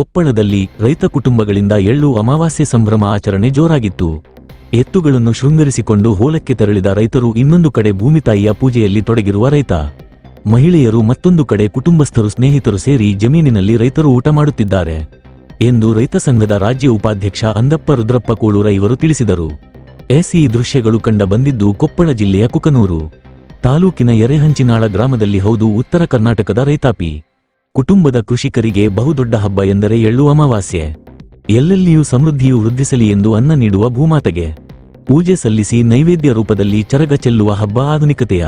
ಕೊಪ್ಪಳದಲ್ಲಿ ರೈತ ಕುಟುಂಬಗಳಿಂದ ಎಳ್ಳು ಅಮಾವಾಸ್ಯೆ ಸಂಭ್ರಮ ಆಚರಣೆ ಜೋರಾಗಿತ್ತು. ಎತ್ತುಗಳನ್ನು ಶೃಂಗರಿಸಿಕೊಂಡು ಹೊಲಕ್ಕೆ ತೆರಳಿದ ರೈತರು, ಇನ್ನೊಂದು ಕಡೆ ಭೂಮಿತಾಯಿಯ ಪೂಜೆಯಲ್ಲಿ ತೊಡಗಿರುವ ರೈತ ಮಹಿಳೆಯರು, ಮತ್ತೊಂದು ಕಡೆ ಕುಟುಂಬಸ್ಥರು ಸ್ನೇಹಿತರು ಸೇರಿ ಜಮೀನಿನಲ್ಲಿ ರೈತರು ಊಟ ಮಾಡುತ್ತಿದ್ದಾರೆ ಎಂದು ರೈತ ಸಂಘದ ರಾಜ್ಯ ಉಪಾಧ್ಯಕ್ಷ ಅಂದಪ್ಪ ರುದ್ರಪ್ಪ ಕೋಳೂರ ಇವರು ತಿಳಿಸಿದರು. ಈ ದೃಶ್ಯಗಳು ಕಂಡ ಬಂದಿದ್ದು ಕೊಪ್ಪಳ ಜಿಲ್ಲೆಯ ಕುಕನೂರು ತಾಲೂಕಿನ ಎರೆಹಂಚಿನಾಳ ಗ್ರಾಮದಲ್ಲಿ. ಹೌದು, ಉತ್ತರ ಕರ್ನಾಟಕದ ರೈತಾಪಿ ಕುಟುಂಬದ ಕೃಷಿಕರಿಗೆ ಬಹುದೊಡ್ಡ ಹಬ್ಬ ಎಂದರೆ ಎಳ್ಳು ಅಮಾವಾಸ್ಯೆ. ಎಲ್ಲೆಲ್ಲಿಯೂ ಸಮೃದ್ಧಿಯು ವೃದ್ಧಿಸಲಿ ಎಂದು ಅನ್ನ ನೀಡುವ ಭೂಮಾತೆಗೆ ಪೂಜೆ ಸಲ್ಲಿಸಿ ನೈವೇದ್ಯ ರೂಪದಲ್ಲಿ ಚರಗ ಚೆಲ್ಲುವ ಹಬ್ಬ ಆಧುನಿಕತೆಯ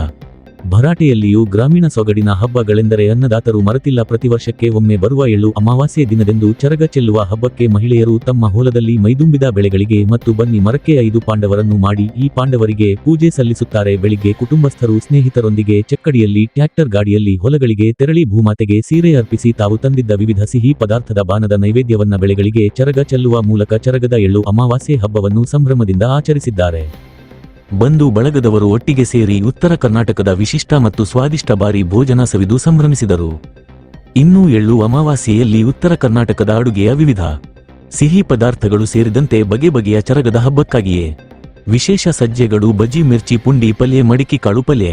ಭರಾಟೆಯಲ್ಲಿಯೂ ಗ್ರಾಮೀಣ ಸೊಗಡಿನ ಹಬ್ಬಗಳೆಂದರೆ ಅನ್ನದಾತರು ಮರೆತಿಲ್ಲ. ಪ್ರತಿ ವರ್ಷಕ್ಕೆ ಒಮ್ಮೆ ಬರುವ ಎಳ್ಳು ಅಮಾವಾಸ್ಯೆ ದಿನದಂದು ಚರಗ ಚೆಲ್ಲುವ ಹಬ್ಬಕ್ಕೆ ಮಹಿಳೆಯರು ತಮ್ಮ ಹೊಲದಲ್ಲಿ ಮೈದುಂಬಿದ ಬೆಳೆಗಳಿಗೆ ಮತ್ತು ಬನ್ನಿ ಮರಕ್ಕೆ 5 ಪಾಂಡವರನ್ನು ಮಾಡಿ ಈ ಪಾಂಡವರಿಗೆ ಪೂಜೆ ಸಲ್ಲಿಸುತ್ತಾರೆ. ಬೆಳಿಗ್ಗೆ ಕುಟುಂಬಸ್ಥರು ಸ್ನೇಹಿತರೊಂದಿಗೆ ಚಕ್ಕಡಿಯಲ್ಲಿ, ಟ್ರ್ಯಾಕ್ಟರ್ ಗಾಡಿಯಲ್ಲಿ ಹೊಲಗಳಿಗೆ ತೆರಳಿ ಭೂಮಾತೆಗೆ ಸೀರೆ ಅರ್ಪಿಸಿ ತಾವು ತಂದಿದ್ದ ವಿವಿಧ ಸಿಹಿ ಪದಾರ್ಥದ ಬಾನದ ನೈವೇದ್ಯವನ್ನ ಬೆಳೆಗಳಿಗೆ ಚರಗ ಚೆಲ್ಲುವ ಮೂಲಕ ಚರಗದ ಎಳ್ಳು ಅಮಾವಾಸ್ಯೆ ಹಬ್ಬವನ್ನು ಸಂಭ್ರಮದಿಂದ ಆಚರಿಸಿದ್ದಾರೆ. ಬಂಧು ಬಳಗದವರು ಒಟ್ಟಿಗೆ ಸೇರಿ ಉತ್ತರ ಕರ್ನಾಟಕದ ವಿಶಿಷ್ಟ ಮತ್ತು ಸ್ವಾದಿಷ್ಟ ಬಾರಿ ಭೋಜನ ಸವಿದು ಸಂಭ್ರಮಿಸಿದರು. ಇನ್ನು ಎಳ್ಳು ಅಮಾವಾಸ್ಯೆಯಲ್ಲಿ ಉತ್ತರ ಕರ್ನಾಟಕದ ಅಡುಗೆಯ ವಿವಿಧ ಸಿಹಿ ಪದಾರ್ಥಗಳು ಸೇರಿದಂತೆ ಬಗೆ ಬಗೆಯ ಚರಗದ ಹಬ್ಬಕ್ಕಾಗಿಯೇ ವಿಶೇಷ ಸಜ್ಜೆಗಳು, ಬಜ್ಜಿ, ಮಿರ್ಚಿ, ಪುಂಡಿ ಪಲ್ಯ, ಮಡಿಕೆ ಕಾಳು ಪಲ್ಯ,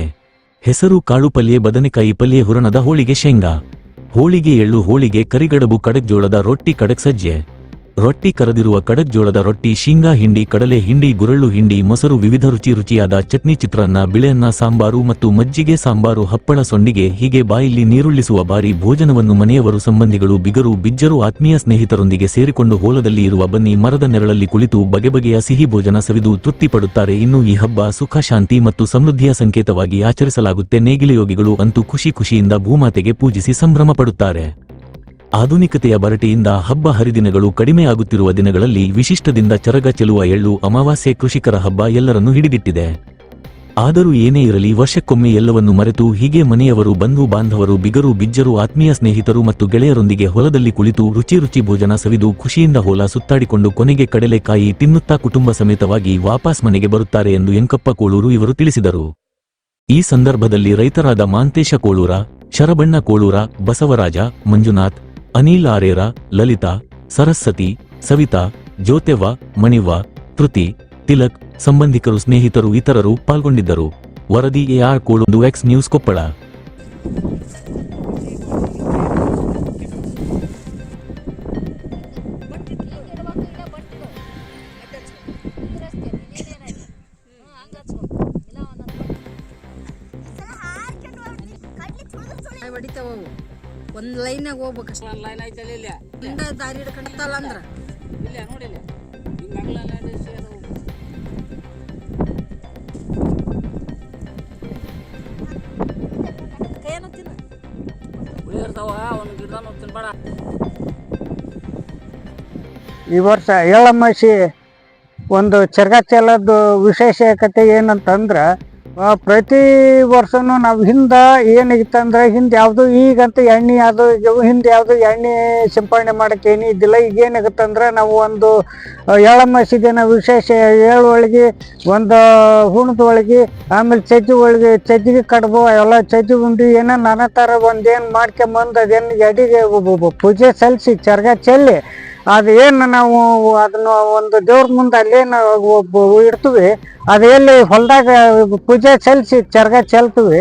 ಹೆಸರು ಕಾಳು ಪಲ್ಯ, ಬದನೆಕಾಯಿ ಪಲ್ಯ, ಹುರಣದ ಹೋಳಿಗೆ, ಶೇಂಗಾ ಹೋಳಿಗೆ, ಎಳ್ಳು ಹೋಳಿಗೆ, ಕರಿಗಡಬು, ಕಡಕ್ಜೋಳದ ರೊಟ್ಟಿ, ಕಡಕ್ ಸಜ್ಜೆ ರೊಟ್ಟಿ, ಕರದಿರುವ ಕಡಕ್ಜೋಳದ ರೊಟ್ಟಿ, ಶೇಂಗಾ ಹಿಂಡಿ, ಕಡಲೆ ಹಿಂಡಿ, ಗುರಳ್ಳು ಹಿಂಡಿ, ಮೊಸರು, ವಿವಿಧ ರುಚಿಯಾದ ಚಟ್ನಿ, ಚಿತ್ರಾನ್ನ, ಬಿಳೆಯನ್ನ, ಸಾಂಬಾರು ಮತ್ತು ಮಜ್ಜಿಗೆ ಸಾಂಬಾರು, ಹಪ್ಪಳ, ಸೊಂಡಿಗೆ, ಹೀಗೆ ಬಾಯಲ್ಲಿ ನೀರುಳ್ಳಿಸುವ ಬಾರಿ ಭೋಜನವನ್ನು ಮನೆಯವರು, ಸಂಬಂಧಿಗಳು, ಬಿಗರು ಬಿಜ್ಜರು, ಆತ್ಮೀಯ ಸ್ನೇಹಿತರೊಂದಿಗೆ ಸೇರಿಕೊಂಡು ಹೊಲದಲ್ಲಿ ಇರುವ ಬನ್ನಿ ಮರದ ನೆರಳಲ್ಲಿ ಕುಳಿತು ಬಗೆ ಬಗೆಯ ಸಿಹಿ ಭೋಜನ ಸವಿದು ತೃಪ್ತಿಪಡುತ್ತಾರೆ. ಇನ್ನು ಈ ಹಬ್ಬ ಸುಖ, ಶಾಂತಿ ಮತ್ತು ಸಮೃದ್ಧಿಯ ಸಂಕೇತವಾಗಿ ಆಚರಿಸಲಾಗುತ್ತೆ. ನೇಗಿಲ ಯೋಗಿಗಳು ಅಂತೂ ಖುಷಿಯಿಂದ ಭೂಮಾತೆಗೆ ಪೂಜಿಸಿ ಸಂಭ್ರಮ ಪಡುತ್ತಾರೆ. ಆಧುನಿಕತೆಯ ಬರಟೆಯಿಂದ ಹಬ್ಬ ಹರಿದಿನಗಳು ಕಡಿಮೆಯಾಗುತ್ತಿರುವ ದಿನಗಳಲ್ಲಿ ವಿಶಿಷ್ಟದಿಂದ ಚರಗ ಚೆಲ್ಲುವ ಎಳ್ಳು ಅಮಾವಾಸ್ಯೆ ಕೃಷಿಕರ ಹಬ್ಬ ಎಲ್ಲರನ್ನೂ ಹಿಡಿದಿಟ್ಟಿದೆ. ಆದರೂ ಏನೇ ಇರಲಿ, ವರ್ಷಕ್ಕೊಮ್ಮೆ ಎಲ್ಲವನ್ನೂ ಮರೆತು ಹೀಗೆ ಮನೆಯವರು, ಬಂಧು ಬಾಂಧವರು, ಬಿಗರು ಬಿಜ್ಜರು, ಆತ್ಮೀಯ ಸ್ನೇಹಿತರು ಮತ್ತು ಗೆಳೆಯರೊಂದಿಗೆ ಹೊಲದಲ್ಲಿ ಕುಳಿತು ರುಚಿ ಭೋಜನ ಸವಿದು ಖುಷಿಯಿಂದ ಹೊಲ ಸುತ್ತಾಡಿಕೊಂಡು ಕೊನೆಗೆ ಕಡಲೆಕಾಯಿ ತಿನ್ನುತ್ತಾ ಕುಟುಂಬ ಸಮೇತವಾಗಿ ವಾಪಸ್ ಮನೆಗೆ ಬರುತ್ತಾರೆ ಎಂದು ಎಂಕಪ್ಪ ಕೋಳೂರು ಇವರು ತಿಳಿಸಿದರು. ಈ ಸಂದರ್ಭದಲ್ಲಿ ರೈತರಾದ ಮಾಂತೇಶ ಕೋಳೂರ, ಶರಬಣ್ಣ ಕೋಳೂರ, ಬಸವರಾಜ, ಮಂಜುನಾಥ್, ಅನಿಲ್ ಆರೇರ, ಲಲಿತಾ, ಸರಸ್ವತಿ, ಸವಿತಾ, ಜ್ಯೋತೆವ್ವ, ಮಣಿವ್ವ, ತೃತಿ, ತಿಲಕ್, ಸಂಬಂಧಿಕರು, ಸ್ನೇಹಿತರು ಇತರರು ಪಾಲ್ಗೊಂಡಿದ್ದರು. ವರದಿ AR Koluru, X news, Koppal. ಒಂದ್ ಲೈನಾಗ ಹೋಗ್ಬೇಕು, ಲೈನ್ ಐತಲ್ಲ, ಇಲ್ಲ ದಾರಿ ಹಿಡ್ಕೊಂಡಲ್ಲ ಅಂದ್ರ ಇಲ್ಲ ನೋಡಿಲ್ಲ ಕೈಯನ್ನು ತಿನ್ನ ಉಳಿರ್ತಾವ ಒಂದು ಗಿಡದ ತಿನ್ಬೇಡ. ಈ ವರ್ಷ ಎಳ್ಳಮಾಸಿ ಒಂದು ಚರಗ ಚೆಲ್ಲೋದು ವಿಶೇಷತೆ ಏನಂತಂದ್ರೆ, ಪ್ರತಿ ವರ್ಷನೂ ನಾವು ಹಿಂದೆ ಏನಿತ್ತಂದ್ರೆ, ಹಿಂದೆ ಯಾವುದು ಈಗಂತ ಎಣ್ಣೆ ಅದು ಹಿಂದೆ ಯಾವುದು ಎಣ್ಣೆ ಸಿಂಪಡಣೆ ಮಾಡೋಕ್ಕೆ ಏನು ಇದ್ದಿಲ್ಲ. ಈಗ ಏನಾಗುತ್ತಂದ್ರೆ, ನಾವು ಒಂದು ಎಳ್ಳಮಾಸಿ ದಿನ ವಿಶೇಷ ಎಳ್ಳೊಳಗೆ ಒಂದು ಹುಣದ ಒಳಗೆ, ಆಮೇಲೆ ಚಜ್ಜಿಗೆ ಕಡುಬು ಎಲ್ಲ ಚಜ್ಜಿ ಉಂಡು ಏನೋ ನಾನಾ ಥರ ಒಂದೇನು ಮಾಡ್ಕೊಂಬಂದು ಅದೇನು ಎಡಿಗೆ ಪೂಜೆ ಸಲ್ಲಿಸಿ ಚರಗ ಚೆಲ್ಲಿ ಅದೇನು ನಾವು ಅದನ್ನು ಒಂದು ದೇವ್ರ ಮುಂದೆ ಅಲ್ಲೇನು ಇಡ್ತೀವಿ, ಅದು ಎಲ್ಲಿ ಹೊಲದಾಗ ಪೂಜೆ ಸಲ್ಲಿಸಿ ಚರಗ ಚೆಲ್ತೀವಿ.